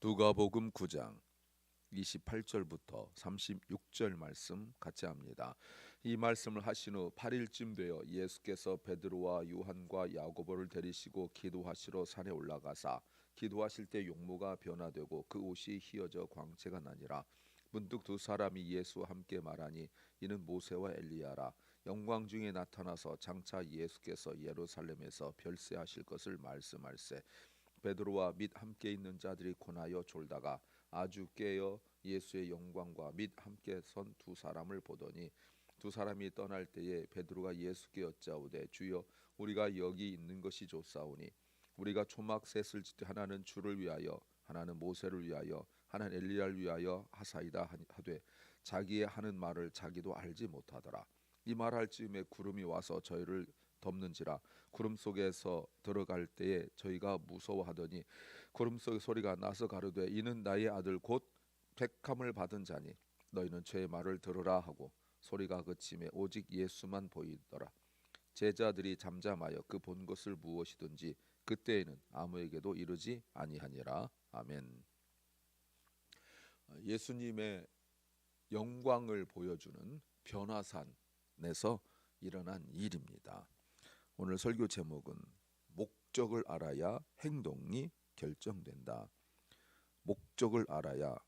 누가복음 9장 28절부터 36절 말씀 같이 합니다. 이 말씀을 하신 후 8일쯤 되어 예수께서 베드로와 요한과 야고보를 데리시고 기도하시러 산에 올라가사 기도하실 때 용모가 변화되고 그 옷이 휘어져 광채가 나니라. 문득 두 사람이 예수와 함께 말하니 이는 모세와 엘리야라. 영광 중에 나타나서 장차 예수께서 예루살렘에서 별세하실 것을 말씀할세. 베드로와 및 함께 있는 자들이 고나여 졸다가 아주 깨어 예수의 영광과 및 함께 선 두 사람을 보더니 두 사람이 떠날 때에 베드로가 예수께 여짜오되 주여 우리가 여기 있는 것이 좋사오니 우리가 초막 셋을 짓되 하나는 주를 위하여 하나는 모세를 위하여 하나는 엘리야를 위하여 하사이다 하되 자기의 하는 말을 자기도 알지 못하더라. 이 말할 즈음에 구름이 와서 저희를 덮는지라. 구름 속에서 들어갈 때에 저희가 무서워하더니 구름 속의 소리가 나서 가로되 이는 나의 아들 곧 택함을 받은 자니 너희는 저의 말을 들으라 하고 소리가 그치매 오직 예수만 보이더라. 제자들이 잠잠하여 그 본 것을 무엇이든지 그때에는 아무에게도 이르지 아니하니라. 아멘. 예수님의 영광을 보여주는 변화산에서 일어난 일입니다. 오늘 설교 제목은 목적을 알아야 행동이 결정된다. 목적을 알아야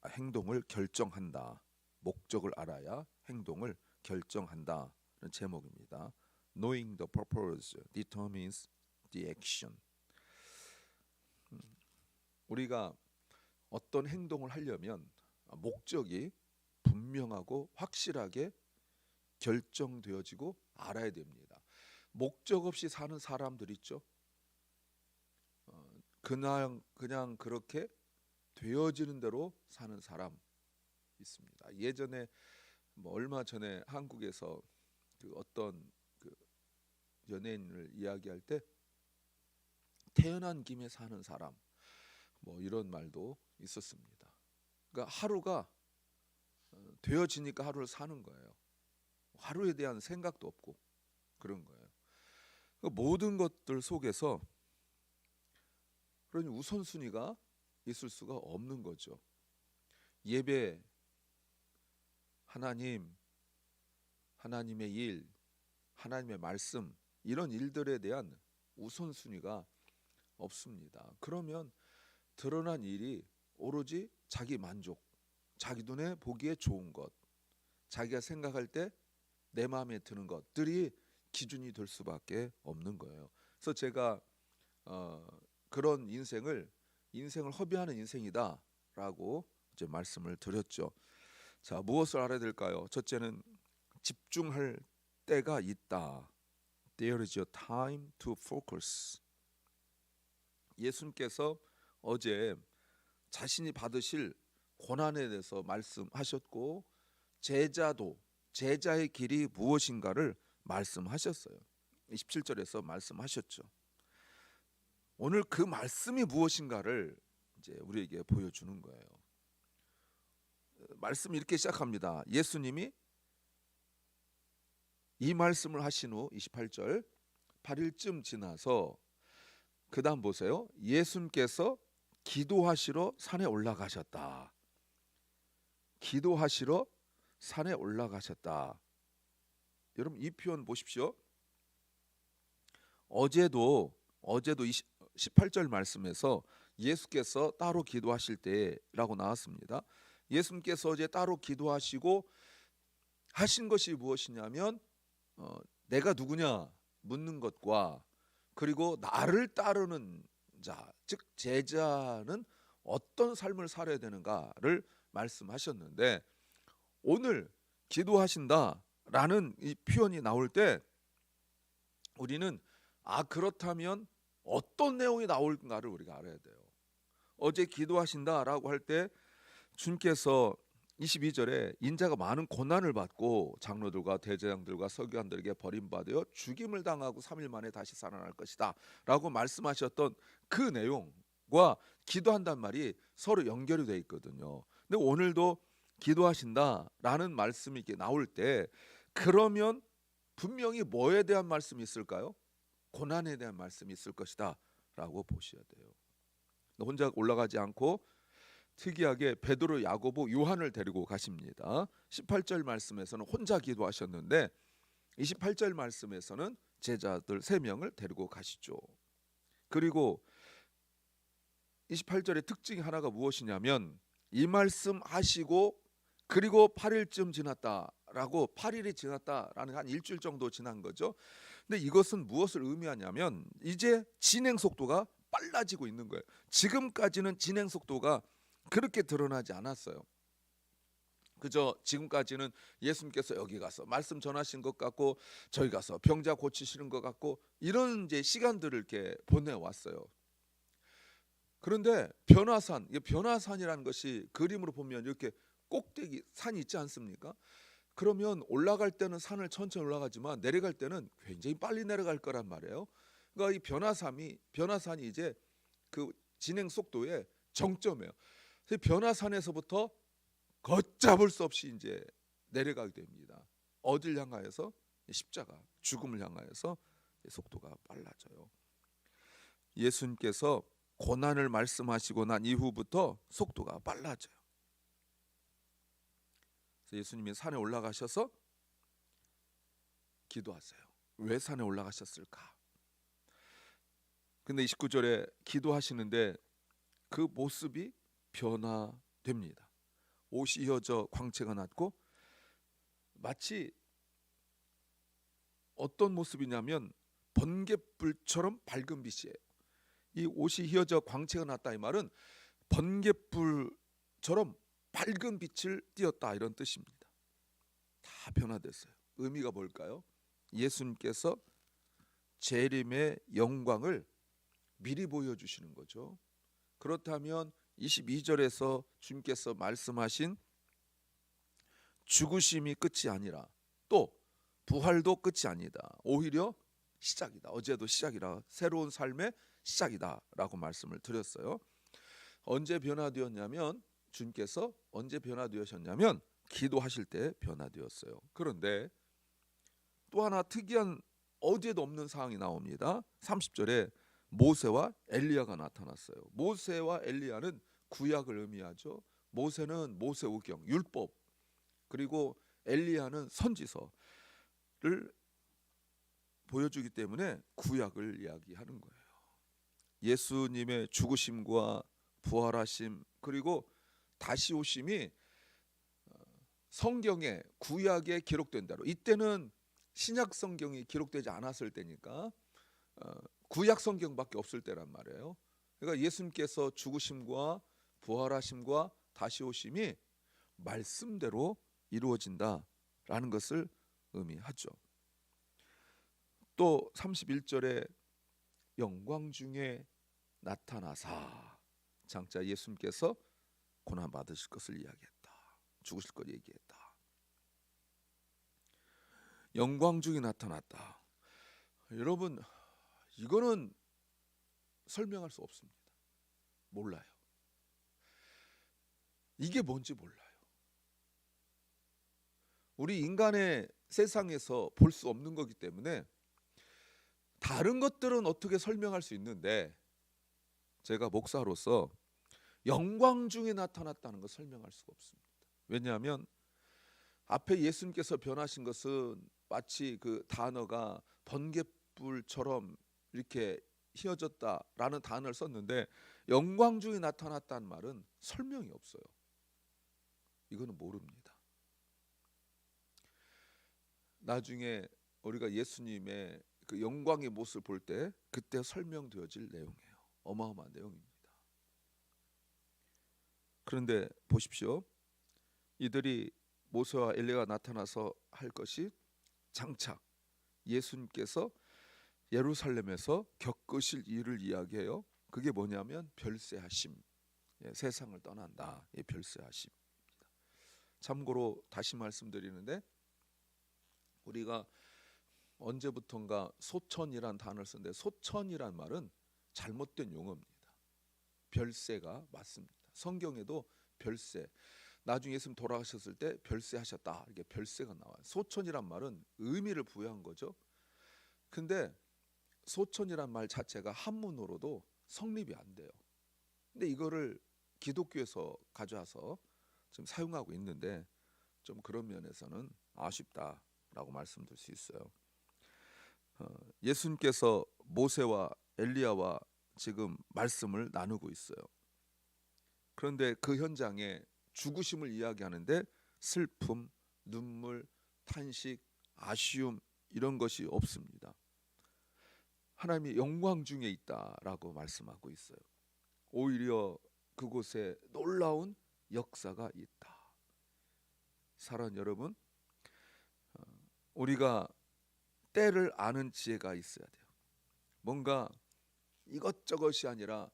행동을 결정한다. 목적을 알아야 행동을 결정한다는 제목입니다. Knowing the purpose determines the action. 우리가 어떤 행동을 하려면 목적이 분명하고 확실하게 결정되어지고 알아야 됩니다. 목적 없이 사는 사람들 있죠. 그냥 그렇게 되어지는 대로 사는 사람 있습니다. 예전에 얼마 전에 한국에서 그 어떤 그 연예인을 이야기할 때 태어난 김에 사는 사람 이런 말도 있었습니다. 그러니까 하루가 되어지니까 하루를 사는 거예요. 하루에 대한 생각도 없고 그런 거예요. 모든 것들 속에서 그러니 우선순위가 있을 수가 없는 거죠. 예배, 하나님, 하나님의 일, 하나님의 말씀 이런 일들에 대한 우선순위가 없습니다. 그러면 드러난 일이 오로지 자기 만족, 자기 눈에 보기에 좋은 것, 자기가 생각할 때 내 마음에 드는 것들이 기준이 될 수밖에 없는 거예요. 그래서 제가 그런 인생을 허비하는 인생이다라고 이제 말씀을 드렸죠. 자, 무엇을 알아야 될까요? 첫째는 집중할 때가 있다. There is a time to focus. 예수님께서 어제 자신이 받으실 고난에 대해서 말씀하셨고 제자의 길이 무엇인가를 말씀하셨어요. 27절에서 말씀하셨죠. 오늘 그 말씀이 무엇인가를 이제 우리에게 보여주는 거예요. 말씀이 이렇게 시작합니다. 예수님이 이 말씀을 하신 후 28절 8일쯤 지나서 그 다음 보세요. 예수님께서 기도하시러 산에 올라가셨다. 기도하시러 산에 올라가셨다. 여러분 이 표현 보십시오. 어제도 18절 말씀에서 예수께서 따로 기도하실 때라고 나왔습니다. 예수님께서 어제 따로 기도하시고 하신 것이 무엇이냐면 내가 누구냐 묻는 것과 그리고 나를 따르는 자, 즉 제자는 어떤 삶을 살아야 되는가를 말씀하셨는데 오늘 기도하신다라는 이 표현이 나올 때 우리는 그렇다면 어떤 내용이 나올까를 우리가 알아야 돼요. 어제 기도하신다라고 할 때 주님께서 22절에 인자가 많은 고난을 받고 장로들과 대제장들과 서기관들에게 버림받아 죽임을 당하고 3일 만에 다시 살아날 것이다 라고 말씀하셨던 그 내용과 기도한단 말이 서로 연결이 되어 있거든요. 근데 오늘도 기도하신다라는 말씀이 이렇게 나올 때 그러면 분명히 뭐에 대한 말씀이 있을까요? 고난에 대한 말씀이 있을 것이다 라고 보셔야 돼요. 혼자 올라가지 않고 특이하게 베드로, 야고보, 요한을 데리고 가십니다. 18절 말씀에서는 혼자 기도하셨는데 28절 말씀에서는 제자들 3명을 데리고 가시죠. 그리고 28절의 특징이 하나가 무엇이냐면 이 말씀 하시고 그리고 8일쯤 지났다라고, 8일이 지났다라는 한 일주일 정도 지난 거죠. 근데 이것은 무엇을 의미하냐면 이제 진행 속도가 빨라지고 있는 거예요. 지금까지는 진행 속도가 그렇게 드러나지 않았어요. 그저 지금까지는 예수님께서 여기 가서 말씀 전하신 것 같고 저희 가서 병자 고치시는 것 같고 이런 이제 시간들을 이렇게 보내왔어요. 그런데 변화산이라는 것이 그림으로 보면 이렇게 꼭대기 산이 있지 않습니까? 그러면 올라갈 때는 산을 천천히 올라가지만 내려갈 때는 굉장히 빨리 내려갈 거란 말이에요. 그러니까 이 변화산이 이제 그 진행 속도의 정점이에요. 그래서 변화산에서부터 걷잡을 수 없이 이제 내려가게 됩니다. 어딜 향하여서? 십자가, 죽음을 향하여서 속도가 빨라져요. 예수님께서 고난을 말씀하시고 난 이후부터 속도가 빨라져요. 그래서 예수님이 산에 올라가셔서 기도하세요. 왜 산에 올라가셨을까? 근데 29절에 기도하시는데 그 모습이 변화됩니다. 옷이 휘어져 광채가 났고 마치 어떤 모습이냐면 번갯불처럼 밝은 빛이에요. 이 옷이 휘어져 광채가 났다 이 말은 번갯불처럼 밝은 빛을 띄었다 이런 뜻입니다. 다 변화됐어요. 의미가 뭘까요? 예수님께서 재림의 영광을 미리 보여주시는 거죠. 그렇다면 22절에서 주님께서 말씀하신 죽으심이 끝이 아니라 또 부활도 끝이 아니다. 오히려 시작이다. 어제도 시작이라 새로운 삶의 시작이다 라고 말씀을 드렸어요. 언제 변화되었냐면 주님께서 언제 변화되셨냐면 기도하실 때 변화되었어요. 그런데 또 하나 특이한 어디에도 없는 상황이 나옵니다. 30절에 모세와 엘리야가 나타났어요. 모세와 엘리야는 구약을 의미하죠. 모세는 모세오경 율법, 그리고 엘리야는 선지서를 보여주기 때문에 구약을 이야기하는 거예요. 예수님의 죽으심과 부활하심 그리고 다시 오심이 성경에 구약에 기록된 대로, 이때는 신약 성경이 기록되지 않았을 때니까 구약 성경밖에 없을 때란 말이에요. 그러니까 예수님께서 죽으심과 부활하심과 다시 오심이 말씀대로 이루어진다라는 것을 의미하죠. 또 31절에 영광 중에 나타나사, 장차 예수님께서 고난 받으실 것을 이야기했다. 죽으실 걸 얘기했다. 영광 중에 나타났다. 여러분, 이거는 설명할 수 없습니다. 몰라요. 이게 뭔지 몰라요. 우리 인간의 세상에서 볼 수 없는 거기 때문에 다른 것들은 어떻게 설명할 수 있는데 제가 목사로서 영광 중에 나타났다는 걸 설명할 수가 없습니다. 왜냐하면 앞에 예수님께서 변하신 것은 마치 그 단어가 번갯불처럼 이렇게 휘어졌다라는 단어를 썼는데 영광 중에 나타났다는 말은 설명이 없어요. 이거는 모릅니다. 나중에 우리가 예수님의 그 영광의 모습을 볼 때 그때 설명되어질 내용이에요. 어마어마한 내용입니다. 그런데 보십시오. 이들이 모세와 엘리야가 나타나서 할 것이 장차 예수님께서 예루살렘에서 겪으실 일을 이야기해요. 그게 뭐냐면 별세하심, 세상을 떠난다. 별세하심. 참고로 다시 말씀드리는데 우리가 언제부턴가 소천이란 단어를 쓰는데 소천이란 말은 잘못된 용어입니다. 별세가 맞습니다. 성경에도 별세, 나중에 예수님 돌아가셨을 때 별세하셨다 이렇게 별세가 나와요. 소천이란 말은 의미를 부여한 거죠. 근데 소천이란 말 자체가 한문으로도 성립이 안 돼요. 근데 이거를 기독교에서 가져와서 지금 사용하고 있는데 좀 그런 면에서는 아쉽다라고 말씀드릴 수 있어요. 예수님께서 모세와 엘리야와 지금 말씀을 나누고 있어요. 그런데 그 현장에 죽으심을 이야기하는데 슬픔, 눈물, 탄식, 아쉬움 이런 것이 없습니다. 하나님이 영광 중에 있다라고 말씀하고 있어요. 오히려 그곳에 놀라운 역사가 있다. 사랑하는 여러분, 우리가 때를 아는 지혜가 있어야 돼요. 뭔가 이것저것이 아니라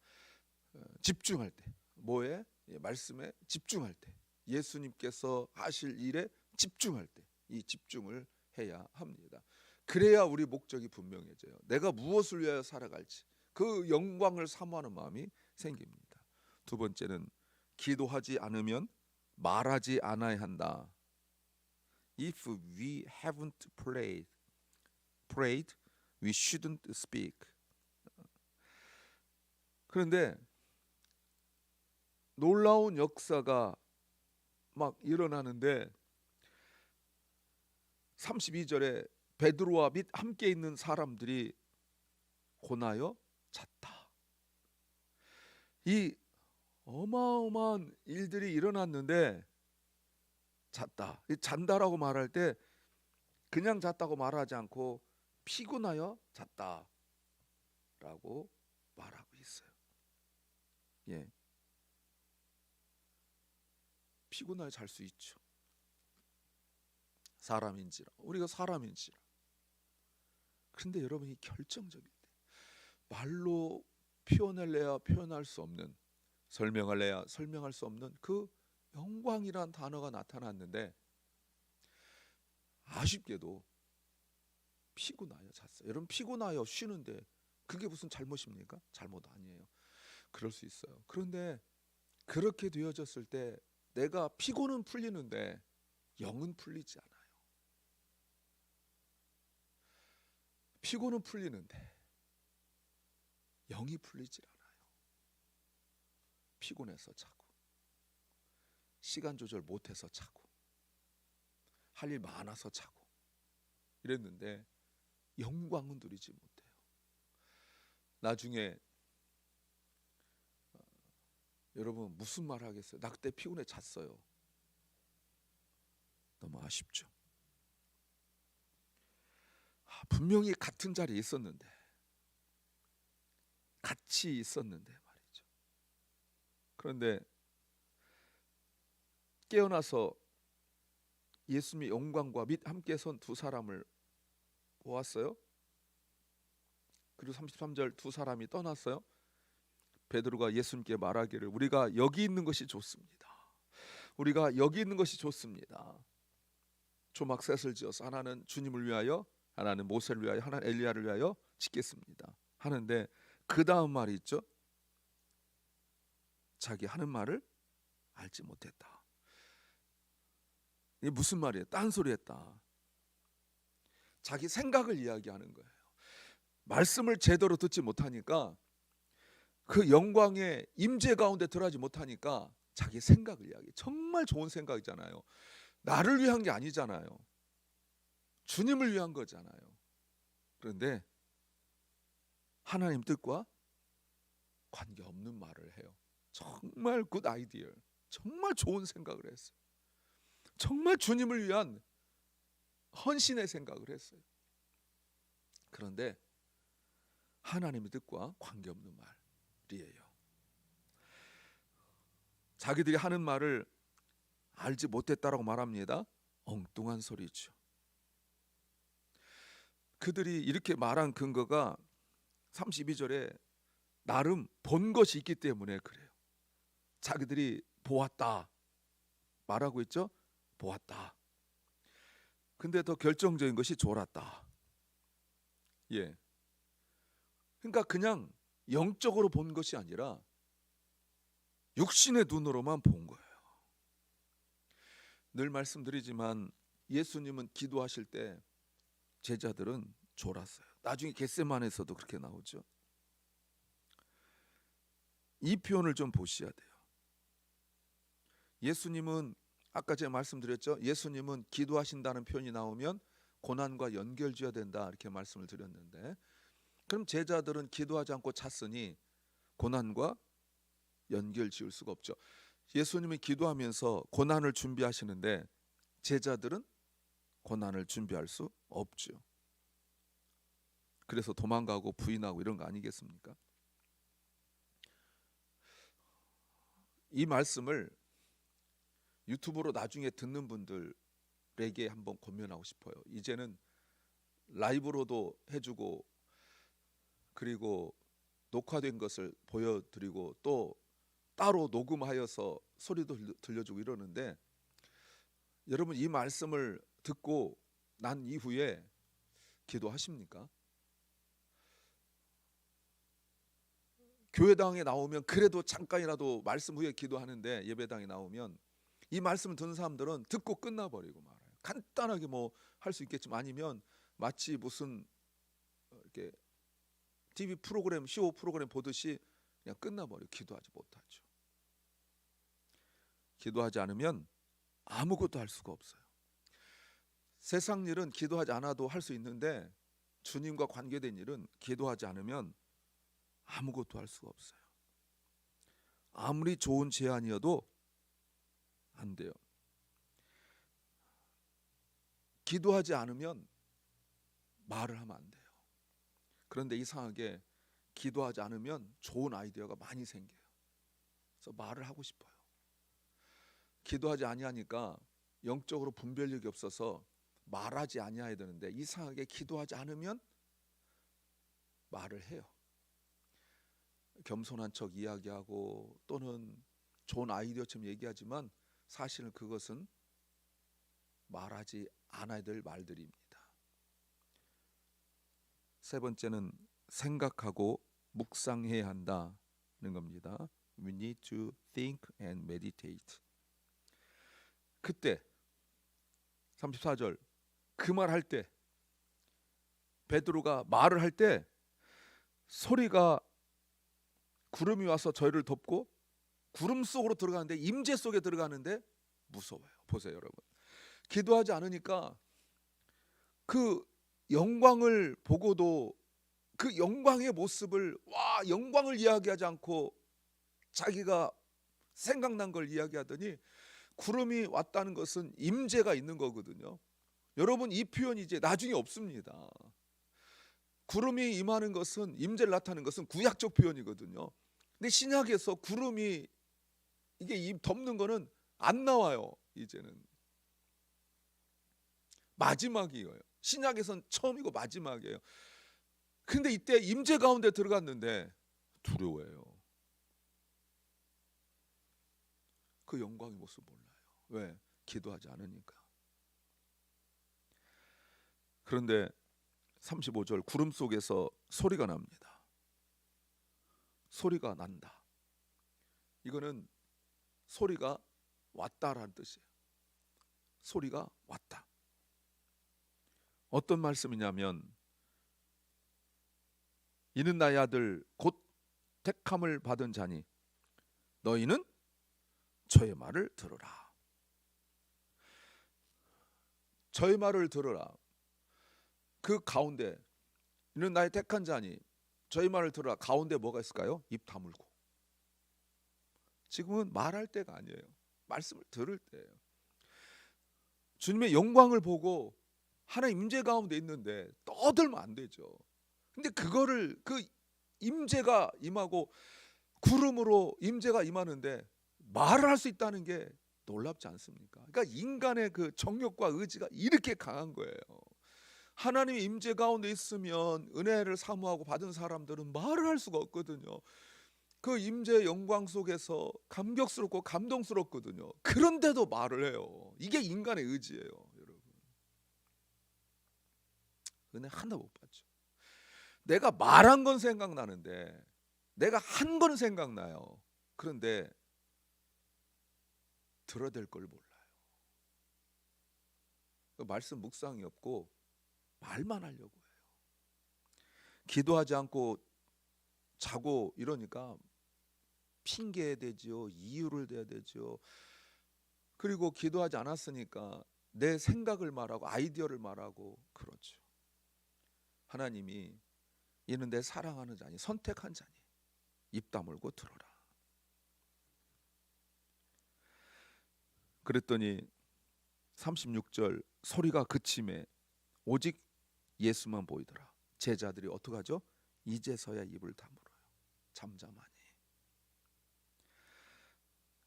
집중할 때, 뭐에? 말씀에 집중할 때, 예수님께서 하실 일에 집중할 때, 이 집중을 해야 합니다. 그래야 우리 목적이 분명해져요. 내가 무엇을 위하여 살아갈지 그 영광을 사모하는 마음이 생깁니다. 두 번째는 기도하지 않으면 말하지 않아야 한다. If we haven't prayed, we shouldn't speak. 그런데 놀라운 역사가 막 일어나는데 32절에 베드로와 및 함께 있는 사람들이 고나여 잤다. 이 어마어마한 일들이 일어났는데 잤다. 이 잔다라고 말할 때 그냥 잤다고 말하지 않고 피곤하여 잤다라고 말하고 있어요. 예, 피곤하여 잘 수 있죠. 사람인지라, 우리가 사람인지라. 그런데 여러분, 이 결정적일 때 말로 표현할래야 표현할 수 없는, 설명할래야 설명할 수 없는 그 영광이란 단어가 나타났는데 아쉽게도 피곤하여 잤어요. 여러분, 피곤하여 쉬는데 그게 무슨 잘못입니까? 잘못 아니에요. 그럴 수 있어요. 그런데 그렇게 되어졌을 때 내가 피곤은 풀리는데 영은 풀리지 않아요. 피곤은 풀리는데 영이 풀리질 않아요. 피곤해서 자고, 시간 조절 못해서 자고, 할 일 많아서 자고 이랬는데 영광은 누리지 못해요. 나중에 여러분 무슨 말 하겠어요? 나 그때 피곤해 잤어요. 너무 아쉽죠. 분명히 같은 자리에 있었는데, 같이 있었는데 말이죠. 그런데 깨어나서 예수님의 영광과 및 함께 선 두 사람을 보았어요. 그리고 33절 두 사람이 떠났어요. 베드로가 예수님께 말하기를 우리가 여기 있는 것이 좋습니다. 우리가 여기 있는 것이 좋습니다. 조막셋을 지어서 하나는 주님을 위하여, 하나는 모세를 위하여, 하나는 엘리야를 위하여 짓겠습니다 하는데 그 다음 말이 있죠. 자기 하는 말을 알지 못했다. 이게 무슨 말이에요? 딴소리했다. 자기 생각을 이야기하는 거예요. 말씀을 제대로 듣지 못하니까, 그 영광의 임재 가운데 들어가지 못하니까 자기 생각을 이야기해. 정말 좋은 생각이잖아요. 나를 위한 게 아니잖아요. 주님을 위한 거잖아요. 그런데 하나님 뜻과 관계없는 말을 해요. 정말 굿 아이디어, 정말 좋은 생각을 했어요. 정말 주님을 위한 헌신의 생각을 했어요. 그런데 하나님의 뜻과 관계없는 말이에요. 자기들이 하는 말을 알지 못했다라고 말합니다. 엉뚱한 소리죠. 그들이 이렇게 말한 근거가 32절에 나름 본 것이 있기 때문에 그래요. 자기들이 보았다 말하고 있죠. 보았다. 근데 더 결정적인 것이 졸았다. 예. 그러니까 그냥 영적으로 본 것이 아니라 육신의 눈으로만 본 거예요. 늘 말씀드리지만 예수님은 기도하실 때 제자들은 졸았어요. 나중에 겟세마네에서도 그렇게 나오죠. 이 표현을 좀 보셔야 돼요. 예수님은 아까 제가 말씀드렸죠. 예수님은 기도하신다는 표현이 나오면 고난과 연결지어야 된다 이렇게 말씀을 드렸는데, 그럼 제자들은 기도하지 않고 잤으니 고난과 연결 지을 수가 없죠. 예수님이 기도하면서 고난을 준비하시는데 제자들은 고난을 준비할 수 없죠. 그래서 도망가고 부인하고 이런 거 아니겠습니까? 이 말씀을 유튜브로 나중에 듣는 분들에게 한번 권면하고 싶어요. 이제는 라이브로도 해주고 그리고 녹화된 것을 보여드리고 또 따로 녹음하여서 소리도 들려주고 이러는데, 여러분 이 말씀을 듣고 난 이후에 기도하십니까? 교회당에 나오면 그래도 잠깐이라도 말씀 후에 기도하는데, 예배당에 나오면 이 말씀을 듣는 사람들은 듣고 끝나버리고 말아요. 간단하게 뭐 할 수 있겠지만 아니면 마치 무슨 이렇게 TV 프로그램, 쇼 프로그램 보듯이 그냥 끝나버려요. 기도하지 못하죠. 기도하지 않으면 아무것도 할 수가 없어요. 세상 일은 기도하지 않아도 할 수 있는데 주님과 관계된 일은 기도하지 않으면 아무것도 할 수가 없어요. 아무리 좋은 제안이어도 안 돼요. 기도하지 않으면 말을 하면 안 돼요. 그런데 이상하게 기도하지 않으면 좋은 아이디어가 많이 생겨요. 그래서 말을 하고 싶어요. 기도하지 아니하니까 영적으로 분별력이 없어서 말하지 아니해야 되는데 이상하게 기도하지 않으면 말을 해요. 겸손한 척 이야기하고 또는 좋은 아이디어처럼 얘기하지만 사실은 그것은 말하지 않아야 될 말들입니다. 세 번째는 생각하고 묵상해야 한다는 겁니다. We need to think and meditate. 그때 34절 그 말할 때 베드로가 말을 할 때 소리가 구름이 와서 저희를 덮고 구름 속으로 들어가는데, 임재 속에 들어가는데 무서워요. 보세요 여러분. 기도하지 않으니까 그 영광을 보고도 그 영광의 모습을 영광을 이야기하지 않고 자기가 생각난 걸 이야기하더니 구름이 왔다는 것은 임재가 있는 거거든요. 여러분 이 표현이 이제 나중에 없습니다. 구름이 임하는 것은, 임재를 나타내는 것은 구약적 표현이거든요. 근데 신약에서 구름이 이게 덮는 거는 안 나와요. 이제는 마지막이에요. 신약에선 처음이고 마지막이에요. 근데 이때 임재 가운데 들어갔는데 두려워해요. 그 영광의 모습 몰라요. 왜? 기도하지 않으니까. 그런데 35절 구름 속에서 소리가 납니다. 소리가 난다. 이거는 소리가 왔다라는 뜻이에요. 소리가 왔다. 어떤 말씀이냐면 이는 나의 아들 곧 택함을 받은 자니 너희는 저의 말을 들으라. 저의 말을 들으라. 그 가운데 이는 나의 택한 자니 저희 말을 들으라. 가운데 뭐가 있을까요? 입 다물고. 지금은 말할 때가 아니에요. 말씀을 들을 때예요. 주님의 영광을 보고 하나님 임재 가운데 있는데 떠들면 안 되죠. 근데 그거를 그 임재가 임하고 구름으로 임재가 임하는데 말을 할 수 있다는 게 놀랍지 않습니까? 그러니까 인간의 그 정욕과 의지가 이렇게 강한 거예요. 하나님의 임재 가운데 있으면 은혜를 사모하고 받은 사람들은 말을 할 수가 없거든요. 그 임재의 영광 속에서 감격스럽고 감동스럽거든요. 그런데도 말을 해요. 이게 인간의 의지예요, 여러분. 은혜 하나 못 받죠. 내가 말한 건 생각나는데, 내가 한 건 생각나요. 그런데 들어야 될 걸 몰라요. 말씀 묵상이 없고 말만 하려고 해요. 기도하지 않고 자고 이러니까 핑계 대지요. 이유를 대야 되죠. 그리고 기도하지 않았으니까 내 생각을 말하고 아이디어를 말하고 그렇죠. 하나님이 이는 내 사랑하는 자니 선택한 자니 입 다물고 들어라. 그랬더니 36절 소리가 그침에 오직 예수만 보이더라. 제자들이 어떡하죠? 이제서야 입을 다물어요. 잠잠하니.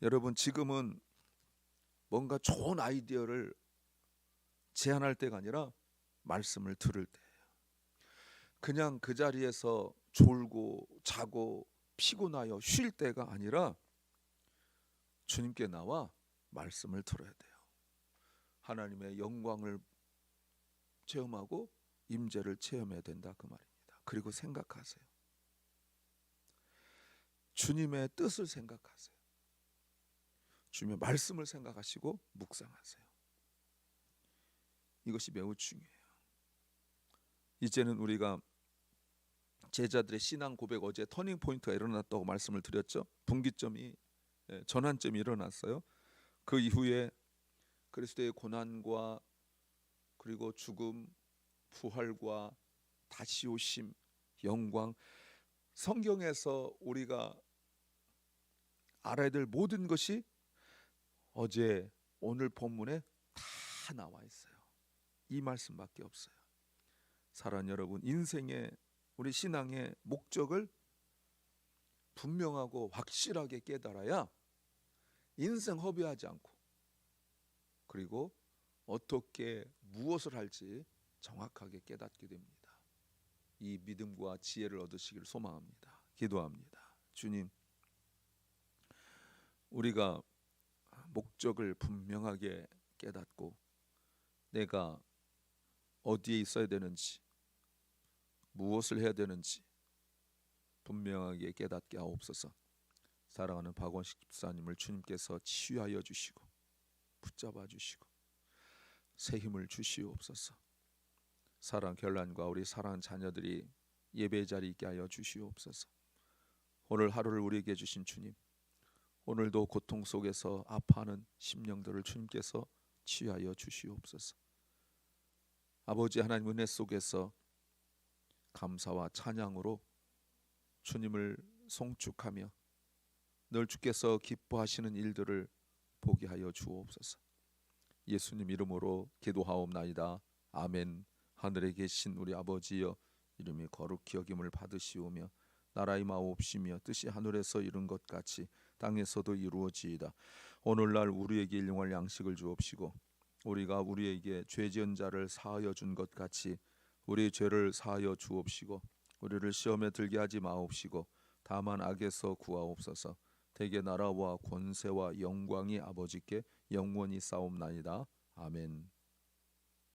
여러분, 지금은 뭔가 좋은 아이디어를 제안할 때가 아니라 말씀을 들을 때예요. 그냥 그 자리에서 졸고 자고 피곤하여 쉴 때가 아니라 주님께 나와 말씀을 들어야 돼요. 하나님의 영광을 체험하고 임재를 체험해야 된다 그 말입니다. 그리고 생각하세요. 주님의 뜻을 생각하세요. 주님의 말씀을 생각하시고 묵상하세요. 이것이 매우 중요해요. 이제는 우리가 제자들의 신앙 고백, 어제 터닝 포인트가 일어났다고 말씀을 드렸죠. 분기점이, 전환점이 일어났어요. 그 이후에 그리스도의 고난과 그리고 죽음, 부활과 다시 오심, 영광, 성경에서 우리가 알아야 될 모든 것이 어제 오늘 본문에 다 나와 있어요. 이 말씀밖에 없어요. 사랑하는 여러분, 인생의 우리 신앙의 목적을 분명하고 확실하게 깨달아야 인생 허비하지 않고 그리고 어떻게 무엇을 할지 정확하게 깨닫게 됩니다. 이 믿음과 지혜를 얻으시기를 소망합니다. 기도합니다. 주님, 우리가 목적을 분명하게 깨닫고 내가 어디에 있어야 되는지 무엇을 해야 되는지 분명하게 깨닫게 하옵소서. 사랑하는 박원식 집사님을 주님께서 치유하여 주시고 붙잡아 주시고 새 힘을 주시옵소서. 사랑 결란과 우리 사랑하는 자녀들이 예배 자리에 있게 하여 주시옵소서. 오늘 하루를 우리에게 주신 주님, 오늘도 고통 속에서 아파하는 심령들을 주님께서 치유하여 주시옵소서. 아버지 하나님 은혜 속에서 감사와 찬양으로 주님을 송축하며 늘 주께서 기뻐하시는 일들을 보게 하여 주옵소서. 예수님 이름으로 기도하옵나이다. 아멘. 하늘에 계신 우리 아버지여, 이름이 거룩히 여김을 받으시오며 나라의 마옵시며 뜻이 하늘에서 이룬 것 같이 땅에서도 이루어지이다. 오늘날 우리에게 일용할 양식을 주옵시고 우리가 우리에게 죄 지은 자를 사하여 준 것 같이 우리 죄를 사하여 주옵시고 우리를 시험에 들게 하지 마옵시고 다만 악에서 구하옵소서. 대개 나라와 권세와 영광이 아버지께 영원히 싸움나이다. 아멘.